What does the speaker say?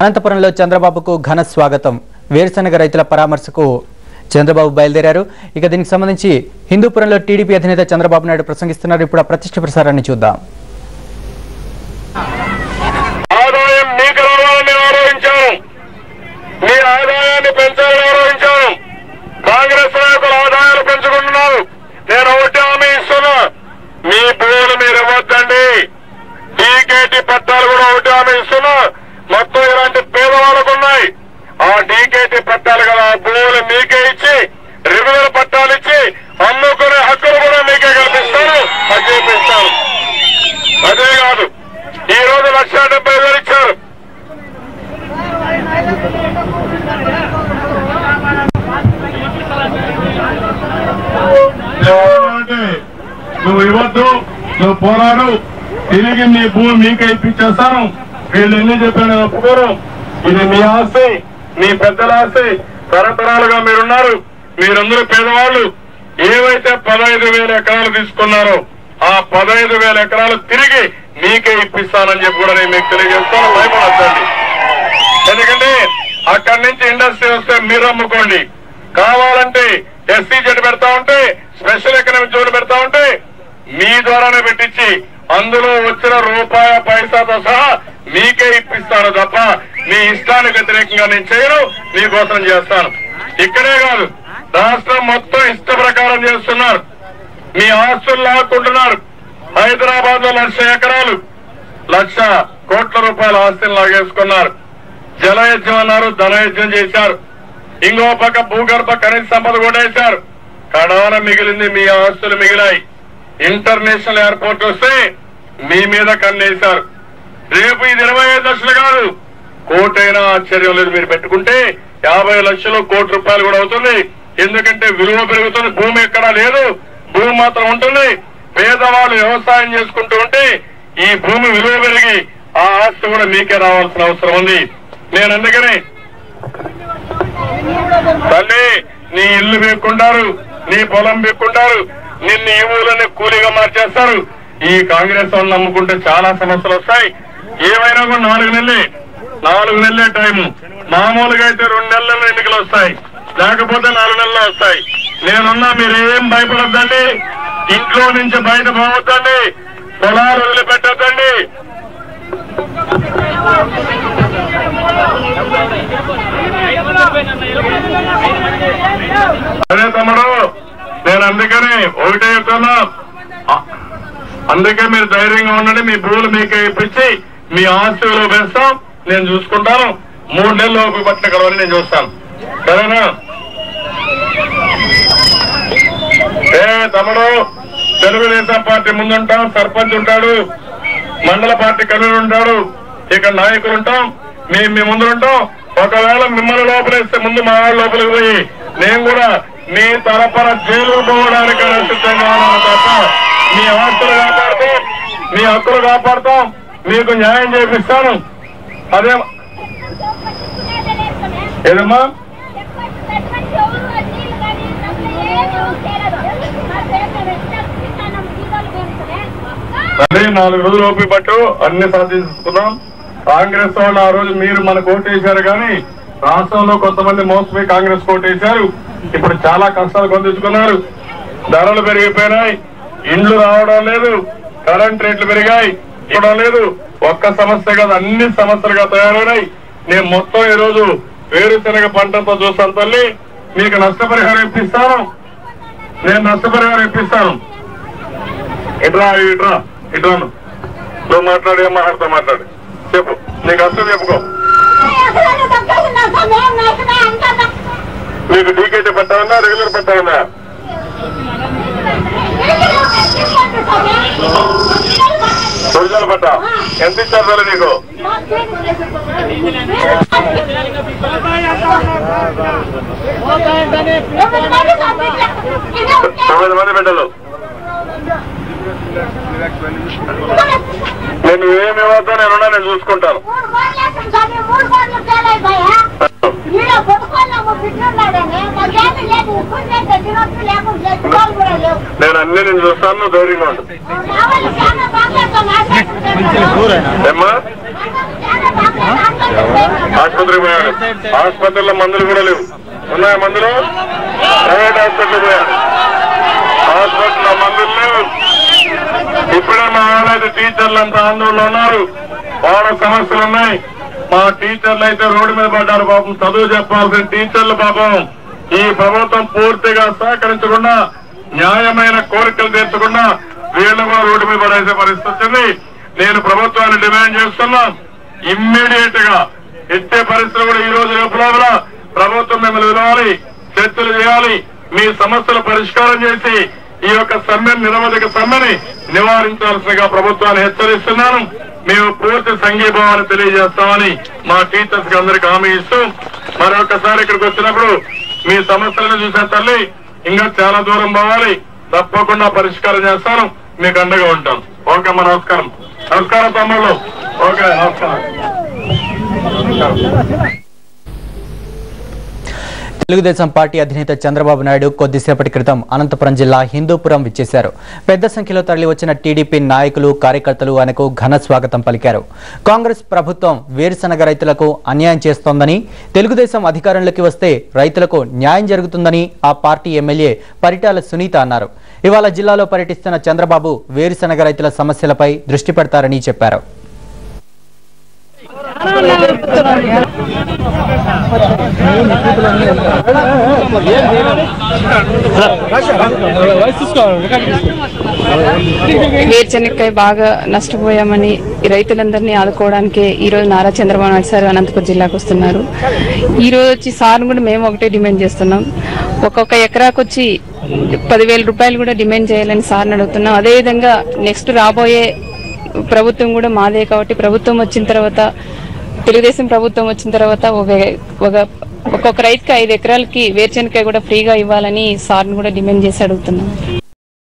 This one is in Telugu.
అనంతపురంలో చంద్రబాబుకు ఘన స్వాగతం. వేరుశనగ రైతుల పరామర్శకు చంద్రబాబు బయలుదేరారు. ఇక దీనికి సంబంధించి హిందూపురంలో టీడీపీ అధినేత చంద్రబాబు నాయుడు ప్రసంగిస్తున్నారు. ఇప్పుడు ఆ ప్రత్యక్ష ప్రసారాన్ని చూద్దాం. ఆదాయం మీకు రావాలని ఆలోచించాను, మీ ఆదాయాన్ని పెంచాలని ఆలోచించాను. కాంగ్రెస్ నాయకులు ఆదాయాలు పెంచుకుంటున్నారు. నేను ఒకటి హామీ ఇస్తున్నా, మీ భూములు మీరు ఇవ్వద్దండి. డీకేటీ పట్టాలు కూడా ఒకటి హామీ ఇస్తున్నా. మొత్తం ఇలాంటి పేదవాళ్ళకు ఉన్నాయి. ఆ డీకేటీ పట్టాలు కదా భూములు మీకే ఇచ్చి రెవెన్యూ పట్టాలు ఇచ్చి అమ్ముకునే హక్కులు కూడా మీకే కల్పిస్తాను, అది చేపిస్తాను. అదే కాదు, ఈ రోజు 1,70,000 ఇచ్చారు. నువ్వు ఇవ్వద్దు, నువ్వు పోరాడు, తిరిగి నీ భూమి మీకే ఇప్పించేస్తాను. వీళ్ళు ఎన్ని చెప్పాను ఒప్పుకోరు. ఇది మీ ఆస్తి, మీ పెద్దల ఆస్తి. తరతరాలుగా మీరున్నారు. మీరందరూ పేదవాళ్ళు. ఏవైతే 15,000 ఎకరాలు తీసుకున్నారో ఆ 15,000 ఎకరాలు తిరిగి మీకే ఇప్పిస్తానని చెప్పి కూడా నేను మీకు తెలియజేస్తాను. భయపడద్దండి. ఎందుకంటే అక్కడి నుంచి ఇండస్ట్రీ వస్తే మీరు అమ్ముకోండి. కావాలంటే SEZ పెడతా ఉంటే, స్పెషల్ ఎకనామిక్ జోన్ పెడతా ఉంటే మీ ద్వారానే పెట్టించి అందులో వచ్చిన రూపాయి పైసాతో సహా మీకే ఇప్పిస్తాను తప్ప మీ ఇష్టానికి వ్యతిరేకంగా నేను చేయను, మీకోసం చేస్తాను. ఇక్కడే కాదు, రాష్ట్రం మొత్తం ఇష్ట ప్రకారం చేస్తున్నారు. మీ ఆస్తులు లాక్కుంటున్నారు. హైదరాబాద్ లో 1,00,000 ఎకరాలు 1,00,000 కోట్ల రూపాయల ఆస్తిని లాగేసుకున్నారు. జలయజ్ఞం అన్నారు, ధనయజ్ఞం చేశారు. ఇంకో పక్క భూగర్భ ఖనిజ సంపద కొట్టేశారు. కడాన మిగిలింది మీ ఆస్తులు మిగిలాయి. ఇంటర్నేషనల్ ఎయిర్పోర్ట్ వస్తే మీ మీద కన్నేశారు. రేపు ఇది 25 లక్షలు కాదు, కోటైనా ఆశ్చర్యం లేదు. మీరు పెట్టుకుంటే 50 లక్షలు, ₹1 కోటి కూడా అవుతుంది. ఎందుకంటే విలువ పెరుగుతుంది. భూమి ఎక్కడా లేదు, భూమి మాత్రం ఉంటుంది. పేదవాళ్ళు వ్యవసాయం చేసుకుంటూ ఉంటే ఈ భూమి విలువ పెరిగి ఆ ఆస్తి కూడా మీకే రావాల్సిన అవసరం ఉంది. నేను అందుకని తల్లి, నీ ఇల్లు బీక్కుంటారు, నీ పొలం బీక్కుంటారు, నిన్ను ఈ ఊళ్ళని కూలీగా మార్చేస్తారు. ఈ కాంగ్రెస్ వాళ్ళు నమ్ముకుంటే చాలా సమస్యలు వస్తాయి. ఏమైనా కూడా 4 నెలలే టైము. మామూలుగా అయితే 2 నెలల్లో ఎన్నికలు వస్తాయి, లేకపోతే 4 నెలల్లో వస్తాయి. నేనున్నా, మీరేం భయపడద్దండి. ఇంట్లో నుంచి బయట పోవద్దండి, పొలాలు వదిలిపెట్టద్దండి. అదే తమ్ముడు, నేను అందుకని ఒకటే చెప్తున్నా, అందుకే మీరు ధైర్యంగా ఉండండి. మీ భూములు మీకే ఇప్పించి మీ ఆస్తులు పెంచుతాం, నేను చూసుకుంటాను. 3 నెలలు ఓపిక పట్టిన కలవని నేను చూస్తాను, సరేనా? తమ్ముడు, తెలుగుదేశం పార్టీ ముందుంటాం, సర్పంచ్ ఉంటాడు, మండల పార్టీ కన్వీనర్ ఉంటాడు, ఇక్కడ నాయకులు ఉంటాం, మీ ముందుంటాం. ఒకవేళ మిమ్మల్ని లోపలేస్తే ముందు మా వాళ్ళు లోపలికి పోయి నేను కూడా మీ తరపున జైలు పోవడానికి సిద్ధంగా ఉన్నాను తప్ప మీ ఆస్తులు కాపాడుతాం, మీ హక్కులు కాపాడుతాం, మీకు న్యాయం చేపిస్తాను. అదే ఏదమ్మా, అదే 4 రోజులు ఓపి పట్టు అన్ని సాధించుకుందాం. కాంగ్రెస్ వాళ్ళు ఆ రోజు మీరు మనకు ఓటేశారు, కానీ రాష్ట్రంలో కొంతమంది మోసపోయి కాంగ్రెస్ ఓటేశారు. ఇప్పుడు చాలా కష్టాలు పొందించుకున్నారు. ధరలు పెరిగిపోయినాయి, ఇండ్లు రావడం లేదు, కరెంట్ రేట్లు పెరిగాయి, ఇవ్వడం లేదు. ఒక్క సమస్య కాదు, అన్ని సమస్యలుగా తయారైనాయి. నేను మొత్తం ఈ రోజు వేరుశనగ పంటతో చూస్తాను తల్లి, మీకు నష్టపరిహారం ఇప్పిస్తాను. నేను నష్టపరిహారం ఇప్పిస్తాను. ఇట్రా ఇట్రా ఇట్రాను, నువ్వు మాట్లాడు, ఏం మాట్లాడు, చెప్పు, నీకు అర్థం చెప్పుకో. నీకు డీకేటీ పట్టా ఉందా, రెగ్యులర్ పట్టా ఉందా? ఒరిజినల్ పట్టా ఎంత ఇచ్చారు నీకు? 9 మంది బిడ్డలు. నేను ఏమి ఇవ్వద్దో నేనున్నా, నేను చూసుకుంటాను. నేను అన్ని నేను చూస్తాను, ధైర్యంగా ఉండు. ఏమ్మా ఆసుపత్రికి పోయాడు. ఆసుపత్రిలో మందులు కూడా లేవు. ఉన్నాయా మందులు? ప్రైవేట్ హాస్పిటల్ పోయాడు. హాస్పిటల్లో మందులు లేవు. ఇప్పుడే మా వాళ్ళైతే టీచర్లు అంతా ఆందోళనలో ఉన్నారు. వాళ్ళ సమస్యలు ఉన్నాయి. మా టీచర్లు అయితే రోడ్డు మీద పడ్డారు. పాపం చదువు చెప్పాల్సిన టీచర్లు పాపం ఈ ప్రభుత్వం పూర్తిగా సహకరించకుండా, న్యాయమైన కోరికలు తీర్చకుండా వీళ్ళు కూడా రోడ్డు మీద పడేసే పరిస్థితి వచ్చింది. నేను ప్రభుత్వాన్ని డిమాండ్ చేస్తున్నా, ఇమ్మీడియట్ గా ఎట్టే పరిస్థితులు కూడా ఈ రోజు లోపల ప్రభుత్వం మిమ్మల్ని పిలవాలి, చర్చలు చేయాలి, మీ సమస్యల పరిష్కారం చేసి ఈ యొక్క సమ్మె నిరవధిక సమ్మెని నివారించాల్సిందిగా ప్రభుత్వాన్ని హెచ్చరిస్తున్నాను. మేము పూర్తి సంఘీభావాన్ని తెలియజేస్తామని మా టీచర్స్ కి అందరికి హామీ ఇస్తూ, మరొకసారి ఇక్కడికి వచ్చినప్పుడు మీ సమస్యలను చూసే తల్లి ఇంకా చాలా దూరం పోవాలి, తప్పకుండా పరిష్కారం చేస్తాను, మీకు అండగా ఉంటాం. ఓకే అమ్మా, నమస్కారం. నమస్కారం తమ్ముళ్ళు. ఓకే, నమస్కారం. తెలుగుదేశం పార్టీ అధినేత చంద్రబాబు నాయుడు కొద్దిసేపటి క్రితం అనంతపురం జిల్లా హిందూపురం విచ్చేశారు. పెద్ద సంఖ్యలో తరలివచ్చిన టీడీపీ నాయకులు, కార్యకర్తలు ఆయనకు ఘన స్వాగతం పలికారు. కాంగ్రెస్ ప్రభుత్వం వేరుశనగ రైతులకు అన్యాయం చేస్తోందని, తెలుగుదేశం అధికారంలోకి వస్తే రైతులకు న్యాయం జరుగుతుందని ఆ పార్టీ ఎమ్మెల్యే పరిటాల సునీత అన్నారు. ఇవాళ జిల్లాలో పర్యటిస్తున్న చంద్రబాబు వేరుశనగ రైతుల సమస్యలపై దృష్టి పెడతారని చెప్పారు. వేరుశనగకాయ బాగా నష్టపోయామని రైతులందరినీ ఆదుకోవడానికి ఈ రోజు నారా చంద్రబాబు నాయుడు సార్ అనంతపురం జిల్లాకు వస్తున్నారు. ఈ రోజు వచ్చి సార్ కూడా మేము ఒకటే డిమాండ్ చేస్తున్నాం, ఒక్కొక్క ఎకరాకు వచ్చి 10,000 రూపాయలు కూడా డిమాండ్ చేయాలని సార్ని అడుగుతున్నాం. అదేవిధంగా నెక్స్ట్ రాబోయే ప్రభుత్వం కూడా మాదే కాబట్టి ప్రభుత్వం వచ్చిన తర్వాత, తెలుగుదేశం ప్రభుత్వం వచ్చిన తర్వాత ఒక్కొక్క రైతుకి 5 ఎకరాలకి వేరుశనగకాయ కూడా ఫ్రీగా ఇవ్వాలని సార్ని కూడా డిమాండ్ చేసి అడుగుతున్నాం.